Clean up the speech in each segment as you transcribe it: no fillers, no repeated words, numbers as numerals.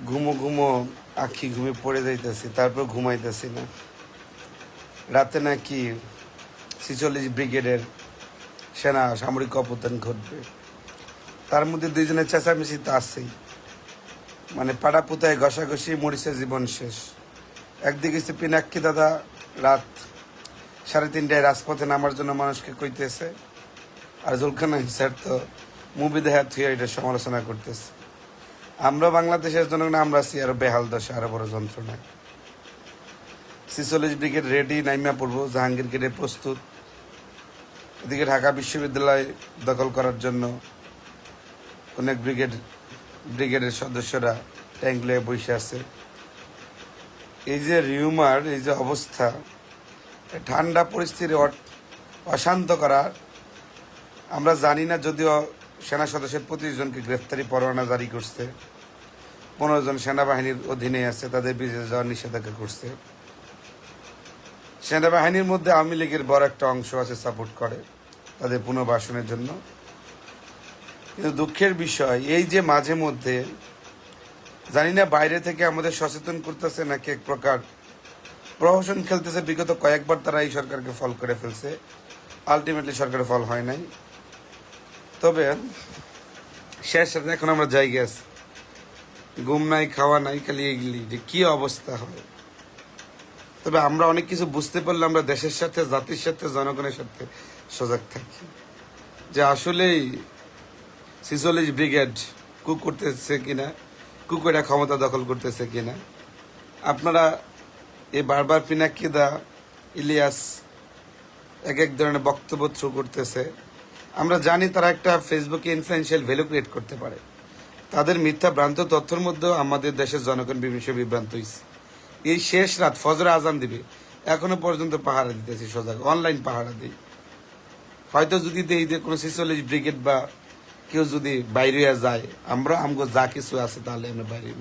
ঘুমো ঘুমো আখি ঘুমে পড়ে যাইতেছি, তারপর ঘুমাইতেছি না। রাতে নাকি ৪৬ ব্রিগেডের সেনা সামরিক অপতন ঘটবে, তার মধ্যে দুইজনের চেঁচামেচি তো আছেই। মানে পাড়া পুতায় ঘষাঘষি মরিছে জীবন শেষ। একদিকে সে পিনাক্কি দাদা রাত ৩:৩০টায় রাজপথে নামার জন্য মানুষকে কইতেছে, আর জুলকানাই স্যার তো মুভি দেখা থুয়ে এটা সমালোচনা করতেছে। আমরা বাংলাদেশের জনগণ আমরা আছি আরো বেহাল দশা, আরো বড় যন্ত্রণায়। ৪৬ ব্রিগেড রেডি, নাইমা পড়বো, জাহাঙ্গীর গেটে প্রস্তুত। এদিকে ঢাকা বিশ্ববিদ্যালয় দখল করার জন্য অনেক ব্রিগেডের সদস্যরা ট্যাঙ্ক লয়ে বসে আছে। এই যে রিউমার, এই যে অবস্থা, ঠান্ডা পরিস্থিতি অশান্ত করার আমরা জানি না। যদিও সেনা সদস্যের ২৫ জনকে গ্রেফতারি পরোয়ানা জারি করছে, ১৫ জন সেনাবাহিনীর অধীনে আছে, তাদের বিদেশে যাওয়ার নিষেধাজ্ঞা করছে। সেনাবাহিনীর মধ্যে আওয়ামী লীগের বড় একটা অংশ আছে, সাপোর্ট করে তাদের পুনর্বাসনের জন্য। কিন্তু দুঃখের বিষয় এই যে মাঝে মধ্যে জানি না বাইরে থেকে আমাদের সচেতন করতেছে নাকি এক প্রকার প্রহসন খেলতেছে। বিগত কয়েকবার তারা এই সরকারকে ফল করে ফেলছে, আলটিমেটলি সরকারের ফল হয় নাই। তবে শেষ এখন আমরা জায়গায় আছি, ঘুম নাই, খাওয়া নাই, খালি এগুলি যে কি অবস্থা হয়। তবে আমরা অনেক কিছু বুঝতে পারলে আমরা দেশের সাথে, জাতির সাথে, জনগণের সাথে সজাগ থাকি যে আসলেই ৪৬ ব্রিগেড কুক করতেছে কিনা, কুকুরা ক্ষমতা দখল করতেছে কিনা। আপনারা এই বারবার পিনাকিদা, ইলিয়াস এক এক ধরনের বক্তব্য থ্রু করতেছে। আমরা জানি তারা একটা ফেসবুকে ইনফ্লুয়েন্সিয়াল ভ্যালু ক্রিয়েট করতে পারে। তাদের মিথ্যা ভ্রান্ত তথ্যের মধ্যেও আমাদের দেশের জনগণ বিভ্রান্ত হয়েছে। এই শেষ রাত ফজরে আজান দিবে, এখনো পর্যন্ত পাহারা দিতেছি, সজাগ অনলাইন পাহারা দিই। হয়তো যদি এই যে কোনো ৪৬ ব্রিগেড বা কেউ যদি বাইরে যায়, আমরা আমগো যা কিছু আছে তাহলে আমরা বাইরে।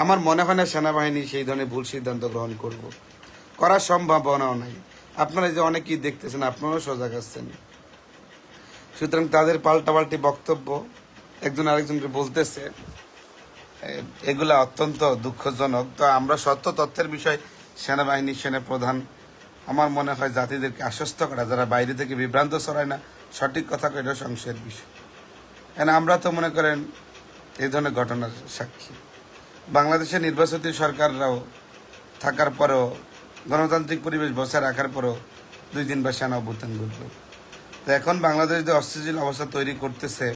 আমার মনে হয় না সেনাবাহিনী সেই ধরনের ভুল সিদ্ধান্ত গ্রহণ করার সম্ভাবনাও নাই। আপনারা যে অনেকেই দেখতেছেন, আপনারাও সজাগ আছেন। সুতরাং তাদের পাল্টাপাল্টি বক্তব্য একজন আরেকজনকে বলতেছে, এগুলা অত্যন্ত দুঃখজনক। তো আমরা সত্য তথ্যের বিষয় সেনাবাহিনী, সেনাপ্রধান আমার মনে হয় জাতিদেরকে আশ্বস্ত করা, যারা বাইরে থেকে বিভ্রান্ত ছড়ায় না, সঠিক কথা কয়, এটা সংশয়ের বিষয়। কেন আমরা তো মনে করেন এই ধরনের ঘটনার সাক্ষী। বাংলাদেশের নির্বাচিত সরকাররাও থাকার পরেও, গণতান্ত্রিক পরিবেশ বজায় রাখার পরেও ২ দিন বা সেনা অভ্যুত্থান ঘটল। তো এখন বাংলাদেশ যে অস্থিতিশীল অবস্থা তৈরি করতেছে,